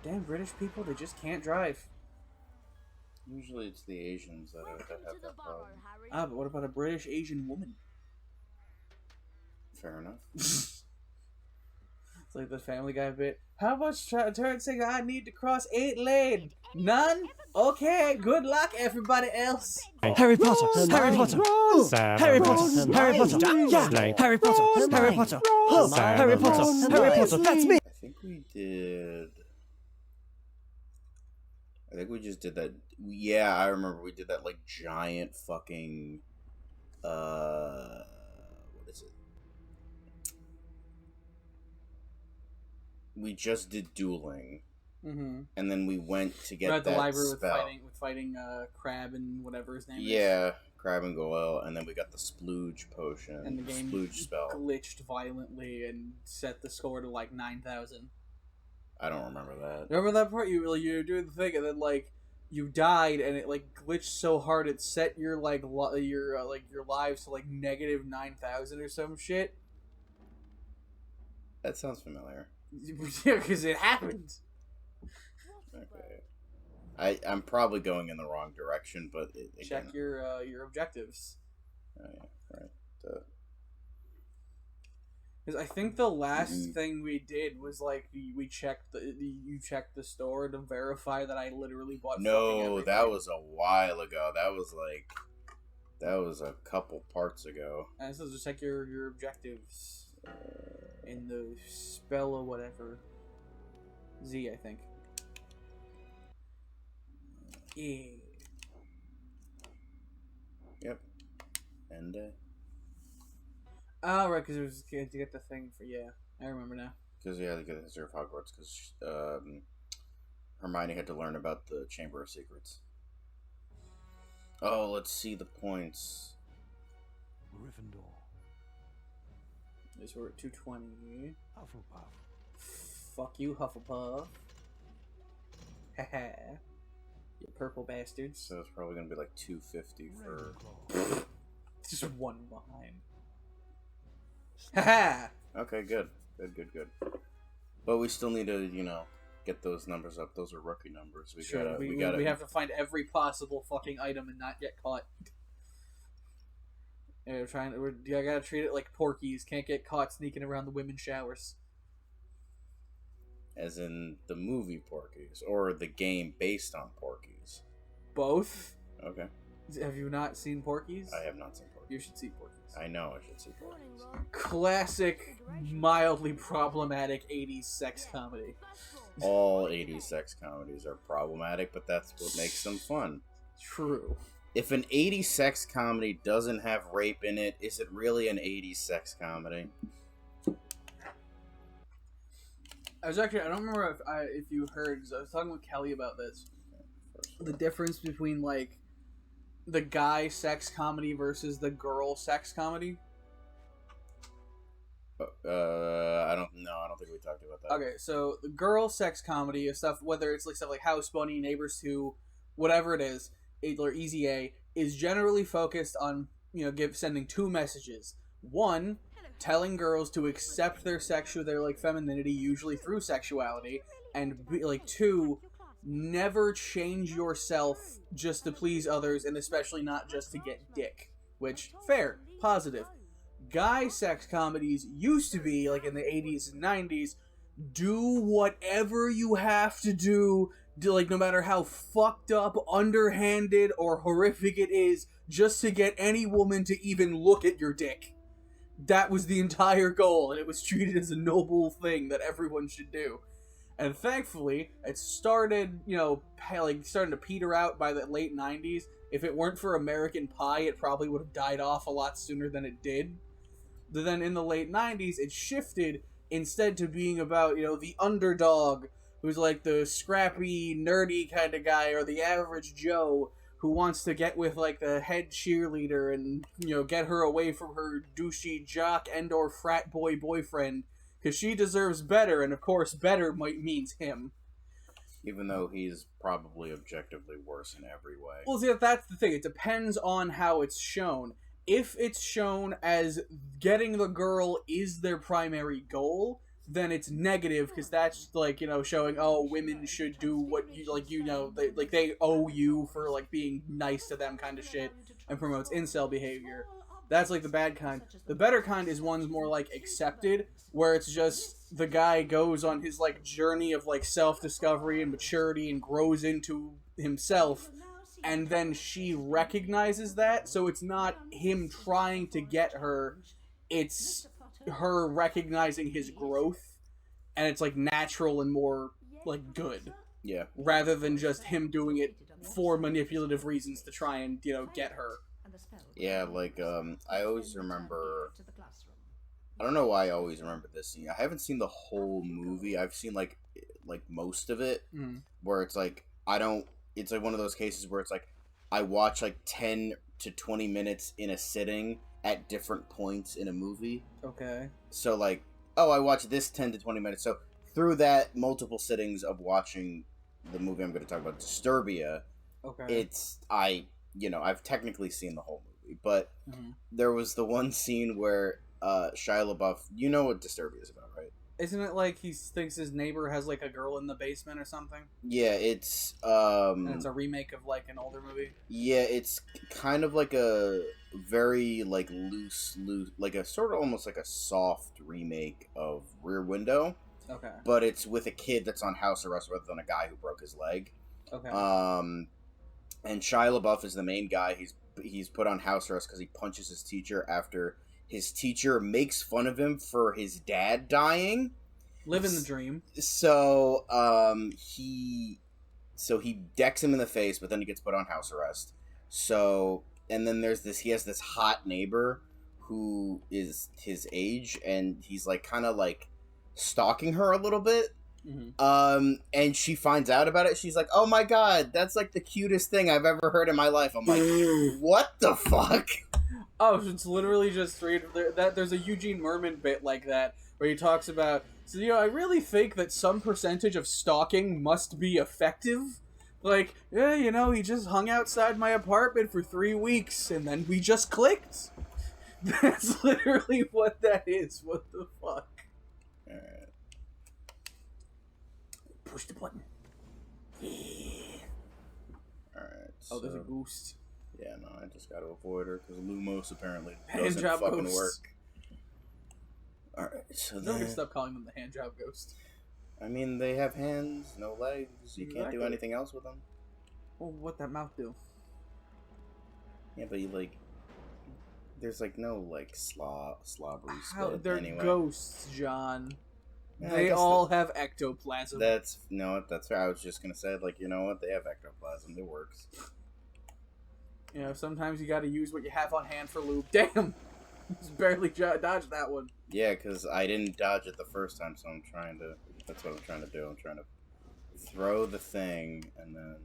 Damn British people, they just can't drive. Usually it's the Asians that have that problem. Ah, but what about a British Asian woman? Fair enough. It's like the Family Guy bit. How much turn saying I need to cross 8 lane? None? Okay, good luck everybody else. Harry Potter, Harry Potter, Harry Potter, Harry Potter, yeah, Harry Potter, Harry Potter, Harry Potter, Harry Potter, that's me. I think we did. I think we just did that. Yeah, I remember we did that like giant fucking. What is it? We just did dueling, and then we went to get We're at the that library spell. with fighting Crab and whatever his name is. Yeah, Crab and Goyle, and then we got the splooge potion, And the game splooge spell. glitched violently and set the score to like 9,000. I don't remember that. Remember that part? You were doing the thing, and then like you died, and it like glitched so hard it set your like your lives to like negative 9,000 or some shit. That sounds familiar. Yeah, because it happened. Okay. I'm probably going in the wrong direction, but Check your objectives. Oh yeah, right. Because I think the last thing we did was like you checked the store to verify that I literally bought. No, that was a while ago. That was a couple parts ago. And so just check your objectives in the spell or whatever. Z, I think. Yeah. Yep. And Oh, right, because it was to get the thing for, yeah. I remember now. because you had to get the history of Hogwarts, because Hermione had to learn about the Chamber of Secrets. Oh, let's see the points. Gryffindor, This we're at 220. Hufflepuff, Fuck you, Hufflepuff. Haha. You purple bastards. So it's probably gonna be like 250 for. Ravenclaw, Just one behind. Haha! Okay, good. But we still need to, get those numbers up. Those are rookie numbers. We have to find every possible fucking item and not get caught. Yeah, I gotta treat it like Porkies. Can't get caught sneaking around the women's showers. As in the movie Porky's, or the game based on Porky's. Both? Okay. Have you not seen Porkies? I have not seen Porky's. You should see Porkies. I know I should see Porky's. Classic, mildly problematic 80s sex comedy. All 80s sex comedies are problematic, but that's what makes them fun. True. If an 80s sex comedy doesn't have rape in it, is it really an 80s sex comedy? I don't remember if you heard, because I was talking with Kelly about this. The difference between, like, the guy sex comedy versus the girl sex comedy. I don't think we talked about that. Okay, so the girl sex comedy is stuff, whether it's like stuff like House Bunny, Neighbors 2, whatever it is, or Easy A, is generally focused on, sending two messages. One, telling girls to accept their femininity, usually through sexuality, and two, never change yourself just to please others, and especially not just to get dick. Which, fair, positive. Guy sex comedies used to be, like in the 80s and 90s, do whatever you have to do, no matter how fucked up, underhanded, or horrific it is, just to get any woman to even look at your dick. That was the entire goal, and it was treated as a noble thing that everyone should do. And thankfully, it started, starting to peter out by the late 90s. If it weren't for American Pie, it probably would have died off a lot sooner than it did. But then in the late 90s, it shifted instead to being about, the underdog, who's like the scrappy, nerdy kind of guy, or the average Joe who wants to get with, like, the head cheerleader and, get her away from her douchey jock and or frat boy boyfriend, because she deserves better, and of course better means him. Even though he's probably objectively worse in every way. Well, see, that's the thing. It depends on how it's shown. If it's shown as getting the girl is their primary goal, then it's negative because that's like, you know, showing, oh, women should do what you like, you know, they owe you for like being nice to them kind of shit, and promotes incel behavior. That's like the bad kind. The better kind is one's more like accepted, where it's just the guy goes on his like journey of like self-discovery and maturity and grows into himself, and then she recognizes that, so it's not him trying to get her, it's her recognizing his growth, and it's like natural and more like good. Yeah. Rather than just him doing it for manipulative reasons to try and, you know, get her. Yeah, like, I always remember... I don't know why I always remember this scene. I haven't seen the whole movie. I've seen, like most of it, where it's like, it's like one of those cases where it's like, I watch, like, 10 to 20 minutes in a sitting at different points in a movie. Okay. So, like, oh, I watched this 10 to 20 minutes. So, through that multiple sittings of watching the movie I'm going to talk about, Disturbia, okay, I've technically seen the whole movie, but there was the one scene where Shia LaBeouf, you know what Disturbia is about, right? Isn't it like he thinks his neighbor has like a girl in the basement or something? Yeah, it's and it's a remake of like an older movie. Yeah, it's kind of like a very like loose, like a sort of almost like a soft remake of Rear Window. Okay. But it's with a kid that's on house arrest rather than a guy who broke his leg. Okay. And Shia LaBeouf is the main guy. He's put on house arrest because he punches his teacher after his teacher makes fun of him for his dad dying. Living the dream. So he decks him in the face, but then he gets put on house arrest. So, and then he has this hot neighbor who is his age, and he's like kind of like stalking her a little bit. And she finds out about it. She's like, "Oh my god, that's like the cutest thing I've ever heard in my life." I'm like, "What the fuck?" Oh, it's literally just there's a Eugene Merman bit like that where he talks about, so, you know, I really think that some percentage of stalking must be effective. Like, yeah, you know, he just hung outside my apartment for 3 weeks and then we just clicked. That's literally what that is. What the fuck? Push the button. Yeah. Alright. Oh, there's a ghost. Yeah, no, I just gotta avoid her because Lumos apparently hand doesn't job fucking ghosts. work. Alright, so Never then... stop calling them the hand job ghost. I mean, they have hands, no legs. You can't do anything else with them. Well, what that mouth do? Yeah, but you like... There's like no like slobbery spit. They're anyway. Ghosts, John. Yeah, they all have ectoplasm. That's right. I was just gonna say, like, you know what? They have ectoplasm. It works. You know, sometimes you gotta use what you have on hand for lube. Damn! Just barely dodged that one. Yeah, because I didn't dodge it the first time, so that's what I'm trying to do. I'm trying to throw the thing, and then...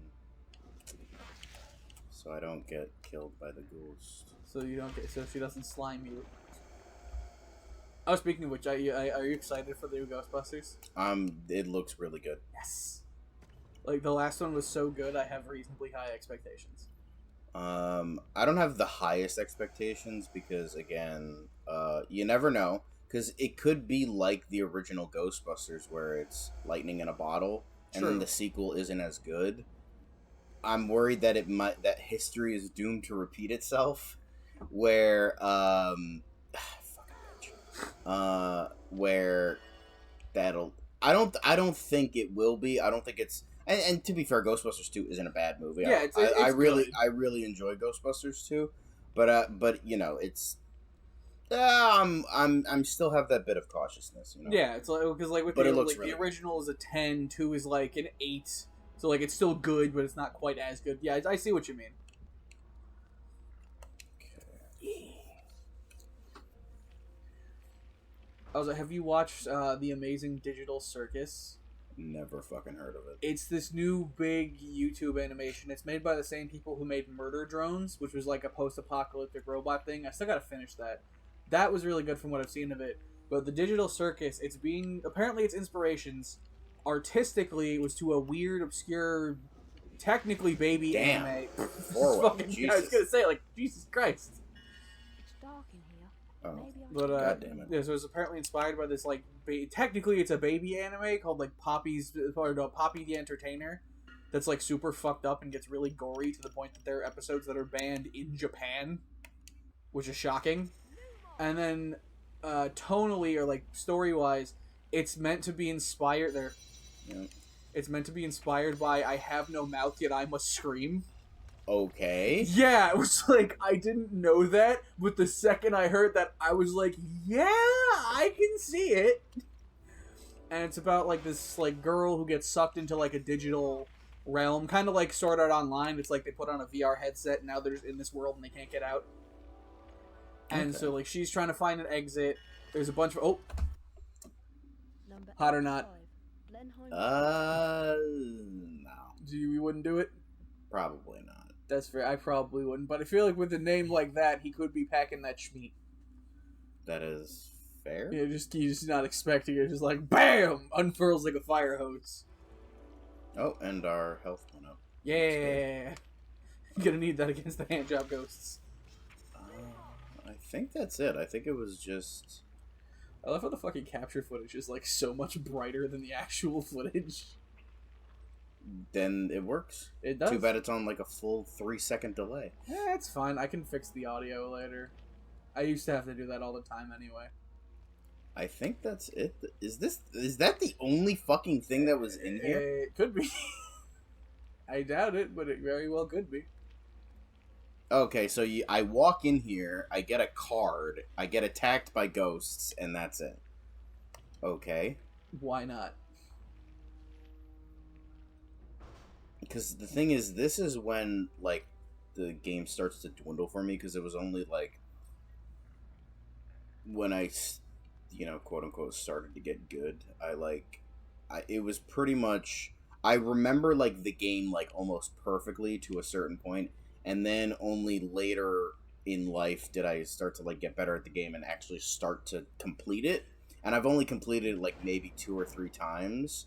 So I don't get killed by the ghost. So she doesn't slime you. Oh, speaking of which, are you excited for the new Ghostbusters? It looks really good. Yes. Like, the last one was so good, I have reasonably high expectations. I don't have the highest expectations because, again, you never know. Because it could be like the original Ghostbusters where it's lightning in a bottle, and then the sequel isn't as good. I'm worried that that history is doomed to repeat itself, where, where that'll... I don't think it will be. I don't think it's... And to be fair, Ghostbusters 2 isn't a bad movie. Yeah, I really enjoy Ghostbusters 2, but you know, it's I'm still have that bit of cautiousness, you know. Yeah, it's like because like with the original is a 10, 2 is like an 8, so like it's still good, but it's not quite as good. Yeah, I see what you mean. Also, have you watched The Amazing Digital Circus? Never fucking heard of it. It's this new big YouTube animation. It's made by the same people who made Murder Drones, which was like a post-apocalyptic robot thing. I still gotta finish that. That was really good from what I've seen of it. But the Digital Circus, apparently its inspirations, artistically, was to a weird, obscure, technically baby anime. I was I was gonna say, like, Jesus Christ. It's dark in here. Oh, But God damn it. Yeah, so it was apparently inspired by this like technically it's a baby anime called like Poppy the Entertainer. That's like super fucked up and gets really gory to the point that there are episodes that are banned in Japan, which is shocking. And then tonally or like story wise, it's meant to be inspired there. Yep. It's meant to be inspired by I have no mouth yet I must scream. Okay. Yeah, it was like I didn't know that, but the second I heard that I was like, yeah, I can see it. And it's about like this like girl who gets sucked into like a digital realm, kind of like Sword Art Online. It's like they put on a VR headset and now they're in this world and they can't get out. And so like she's trying to find an exit. There's a bunch of hot or not. No. You wouldn't do it? Probably not. That's fair. I probably wouldn't, but I feel like with a name like that, he could be packing that schmeat. That is fair. Yeah, you're just not expecting it. Just like BAM! Unfurls like a fire hose. Oh, and our health went up. Yeah. You're gonna need that against the handjob ghosts. I think that's it. I think it was just... I love how the fucking capture footage is like so much brighter than the actual footage. Then it works. It does. Too bad it's on like a full 3-second delay. Yeah, it's fine. I can fix the audio later. I used to have to do that all the time anyway. I think that's it. Is that the only fucking thing that was in here? It could be. I doubt it, but it very well could be. Okay, so I walk in here, I get a card, I get attacked by ghosts, and that's it. Okay. Why not? Because the thing is, this is when, like, the game starts to dwindle for me, because it was only, like, when I, you know, quote-unquote, started to get good. It was pretty much, I remember, like, the game, like, almost perfectly to a certain point, and then only later in life did I start to, like, get better at the game and actually start to complete it. And I've only completed it, like, maybe 2 or 3 times.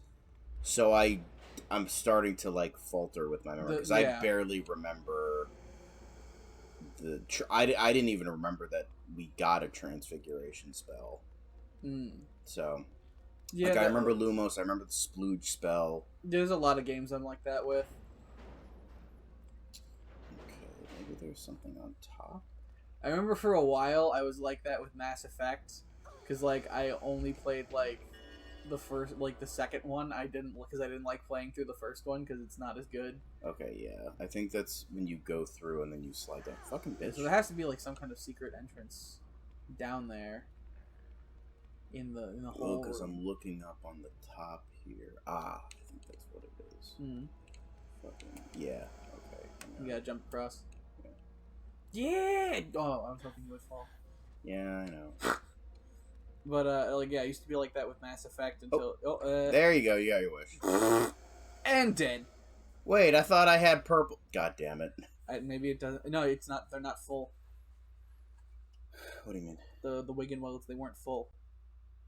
So I'm starting to, like, falter with my memory. Because I barely remember I didn't even remember that we got a transfiguration spell. So... Yeah, like, I remember Lumos, I remember the Splooge spell. There's a lot of games I'm like that with. Okay, maybe there's something on top. I remember for a while I was like that with Mass Effect. Because, like, I only played, like, the second one. I didn't like playing through the first one because it's not as good. Okay, yeah. I think that's when you go through and then you slide down. Fucking bitch. So there has to be, like, some kind of secret entrance down there. In the hole. Because I'm looking up on the top here. I think that's what it is. Fucking, yeah. Okay. You gotta jump across. Yeah! Oh, I was hoping you would fall. Yeah, I know. But, I used to be like that with Mass Effect until... there you go, you got your wish. And dead. Wait, I thought I had purple... God damn it. Maybe it doesn't... No, it's not... They're not full. What do you mean? The Wigan Wells, they weren't full.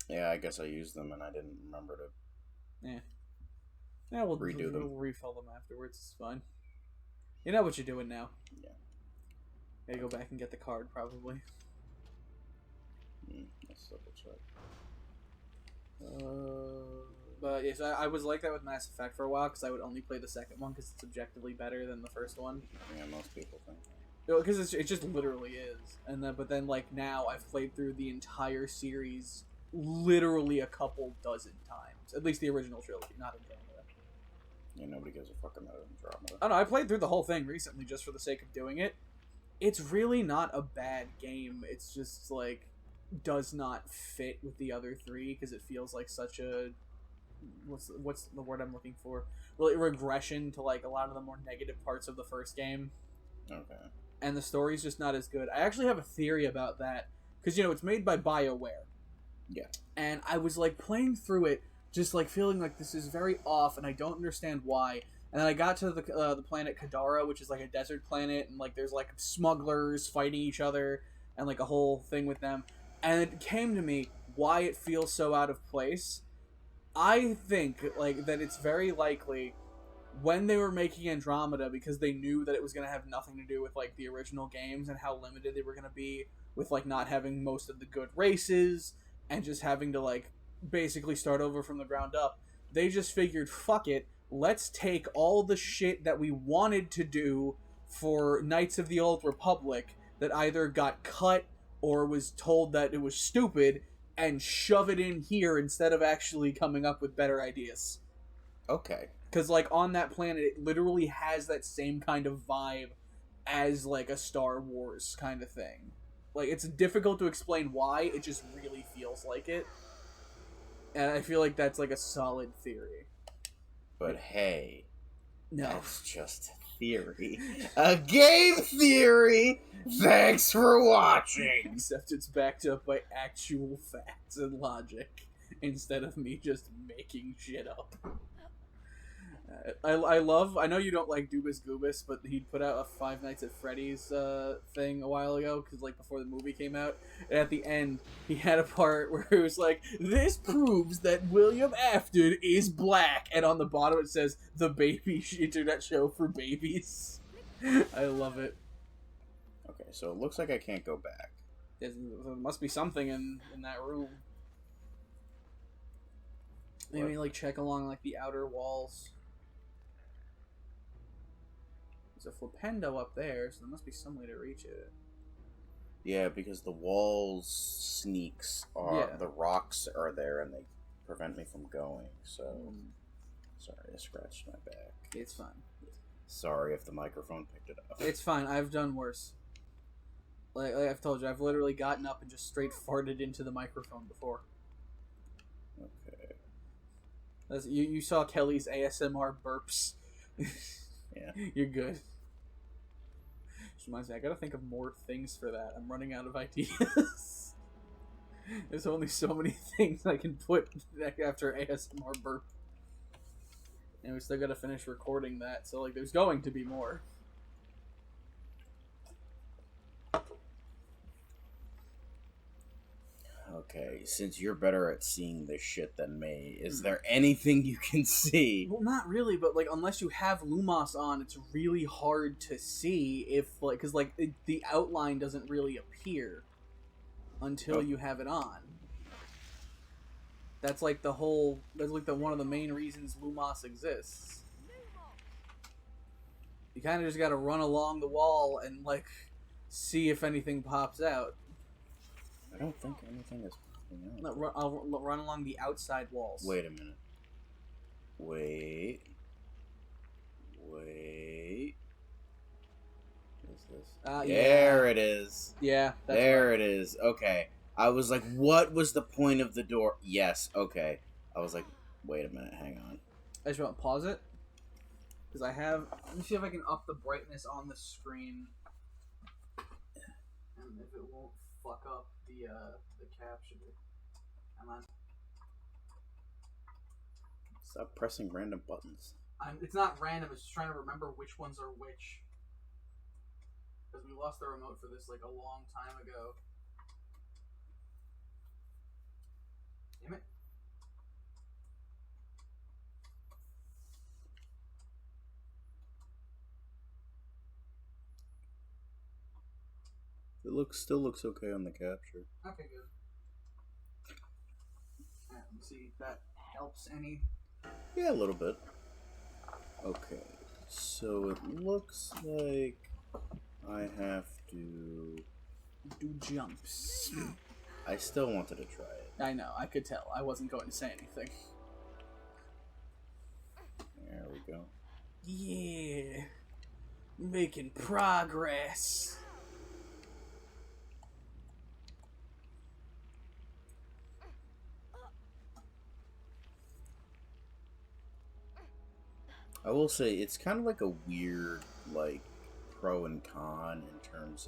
Yeah, I guess I used them and I didn't remember to... Yeah, we'll redo them. We'll refill them afterwards, it's fine. You know what you're doing now. Yeah. Gotta go back and get the card, probably. Let's double check. But yes, I was like that with Mass Effect for a while because I would only play the second one because it's objectively better than the first one. Yeah, most people think. Because it just literally is. But then like now I've played through the entire series literally a couple dozen times. At least the original trilogy, not Andromeda. Yeah, nobody gives a fuck about Andromeda. I don't know, I played through the whole thing recently just for the sake of doing it. It's really not a bad game. It's just like does not fit with the other three because it feels like such a what's the word I'm looking for? Really regression to like a lot of the more negative parts of the first game. Okay. And the story's just not as good. I actually have a theory about that because it's made by BioWare. Yeah. And I was like playing through it, just like feeling like this is very off, and I don't understand why. And then I got to the planet Kadara, which is like a desert planet, and like there's like smugglers fighting each other, and like a whole thing with them. And it came to me why it feels so out of place. I think like that it's very likely when they were making Andromeda, because they knew that it was going to have nothing to do with like the original games and how limited they were going to be with like not having most of the good races and just having to like basically start over from the ground up. They just figured, fuck it, let's take all the shit that we wanted to do for Knights of the Old Republic that either got cut or was told that it was stupid and shove it in here instead of actually coming up with better ideas. Okay. Because, like, on that planet, it literally has that same kind of vibe as, like, a Star Wars kind of thing. Like, it's difficult to explain why, it just really feels like it. And I feel like that's, like, a solid theory. But hey, No. that's just a theory. A game theory! Thanks for watching! Except it's backed up by actual facts and logic, instead of me just making shit up. I know you don't like Dubus Goobus, but he put out a Five Nights at Freddy's thing a while ago, because like before the movie came out, and at the end he had a part where it was like, this proves that William Afton is black, and on the bottom it says, the baby internet show for babies. I love it. Okay, so it looks like I can't go back. There must be something in that room. Maybe What? like check along like the outer walls. There's a flipendo up there, so there must be some way to reach it. Yeah, because the walls sneaks are the rocks are there and they prevent me from going. So sorry, I scratched my back. It's fine. Sorry if the microphone picked it up. It's fine. I've done worse. Like I've told you, I've literally gotten up and just straight farted into the microphone before. Okay. You saw Kelly's ASMR burps. Yeah. You're good. Which reminds me, I gotta think of more things for that. I'm running out of ideas. There's only so many things I can put after ASMR burp. And we still gotta finish recording that, so like there's going to be more. Okay, since you're better at seeing this shit than me, is there anything you can see? Well, not really, but like unless you have Lumos on, it's really hard to see if like because like the outline doesn't really appear until you have it on. That's like the whole. That's like one of the main reasons Lumos exists. You kind of just got to run along the wall and like see if anything pops out. I don't think anything is popping out. I'll run along the outside walls. Wait a minute. Wait. What is this? There it is. Yeah. That's there it is. Okay. I was like, what was the point of the door? Yes. Okay. I was like, wait a minute. Hang on. I just want to pause it. Because I have... Let me see if I can up the brightness on the screen. And if it won't fuck up the capture. Come on. Stop pressing random buttons. It's not random, it's just trying to remember which ones are which. Because we lost the remote for this like a long time ago. Damn it. It still looks okay on the capture. Okay, good. Alright, let me see if that helps any. Yeah, a little bit. Okay, so it looks like I have to do jumps. I still wanted to try it. I know, I could tell. I wasn't going to say anything. There we go. Yeah. Making progress. I will say it's kind of like a weird like pro and con in terms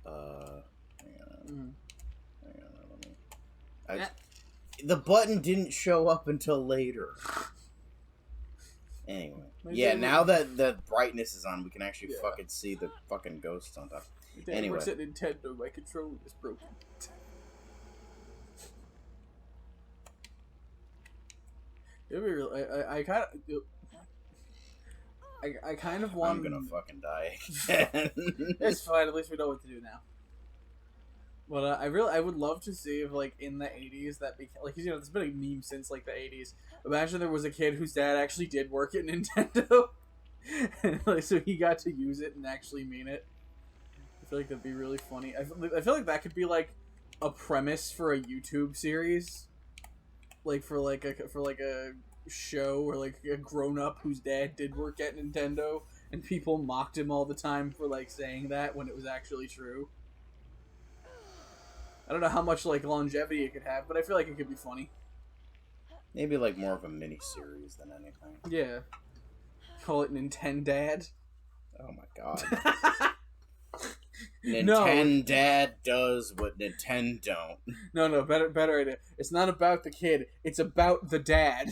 of hang on. Let me the button didn't show up until later. Anyway. Yeah, now that the brightness is on, we can actually fucking see the fucking ghosts on top. Anyway. Works at Nintendo, my controller is broken. I kind of want. I'm gonna fucking die again. It's fine. At least we know what to do now. But I would love to see if like in the 80s that became like there's been a meme since like the 80s. Imagine there was a kid whose dad actually did work at Nintendo, and like so he got to use it and actually mean it. I feel like that'd be really funny. I feel like that could be like a premise for a YouTube series, like for a show or like a grown up whose dad did work at Nintendo, and people mocked him all the time for like saying that when it was actually true. I don't know how much like longevity it could have, but I feel like it could be funny. Maybe like more of a mini series than anything. Yeah. Call it Nintendad. Oh my god. Nintendad does what Nintendo don't. No, better idea. It's not about the kid, it's about the dad.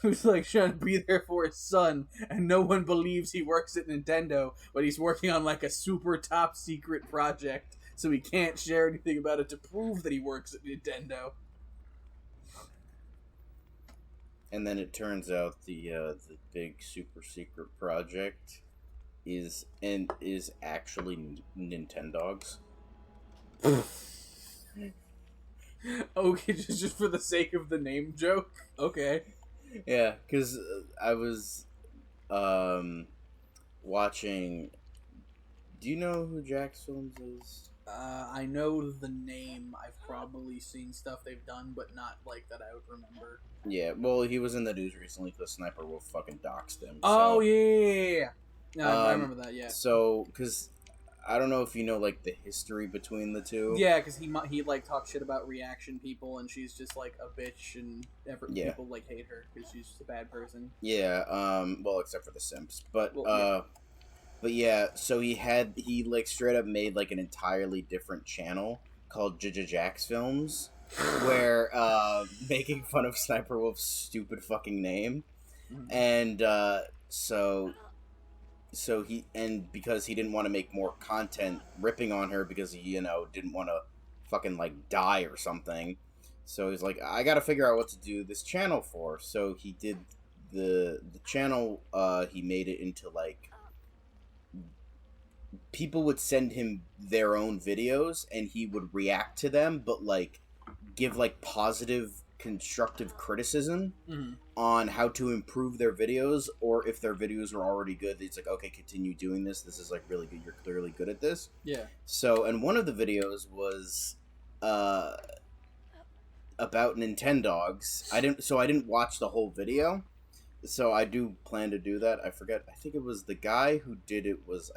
Who's like trying to be there for his son, and no one believes he works at Nintendo, but he's working on like a super top secret project. So he can't share anything about it to prove that he works at Nintendo. And then it turns out the big super secret project is actually Nintendogs. Okay, just for the sake of the name joke. Okay. Yeah, because I was watching. Do you know who Jax Films is? I know the name. I've probably seen stuff they've done, but not like that I would remember. Yeah, well, he was in the news recently because Sniper Wolf fucking doxed him. Oh, yeah. No, I remember that, yeah. So, because I don't know if you know, like, the history between the two. Yeah, because he like, talks shit about reaction people, and she's just, like, a bitch, and people, like, hate her because she's just a bad person. Yeah, well, except for the simps. But, yeah. But yeah, so he like straight up made like an entirely different channel called Jax Films, where making fun of Sniper Wolf's stupid fucking name, and so because he didn't want to make more content ripping on her because he didn't want to fucking like die or something, so he's like, I got to figure out what to do this channel for. So he did the channel. He made it into like. People would send him their own videos and he would react to them, but like give like positive constructive criticism on how to improve their videos, or if their videos are already good, it's like, okay, continue doing this is like really good, you're clearly good at this. Yeah. So, and one of the videos was about Nintendogs. I didn't watch the whole video, so I do plan to do that. I think it was the guy who did it was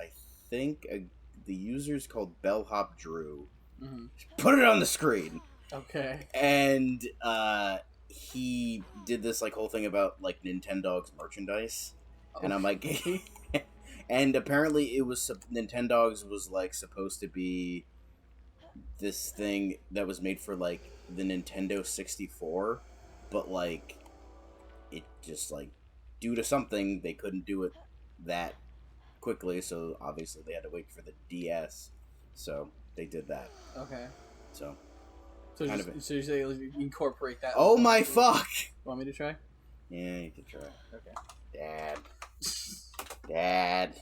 the user's called Bellhop Drew. Put it on the screen. Okay. And he did this like whole thing about like Nintendogs merchandise, and I'm like, and apparently it was Nintendogs was like supposed to be this thing that was made for like the Nintendo 64, but like it just like due to something they couldn't do it that quickly, so obviously they had to wait for the DS, so they did that. Okay. So you say incorporate that. Oh my fuck! Want me to try? Yeah, you can try. Okay. Dad.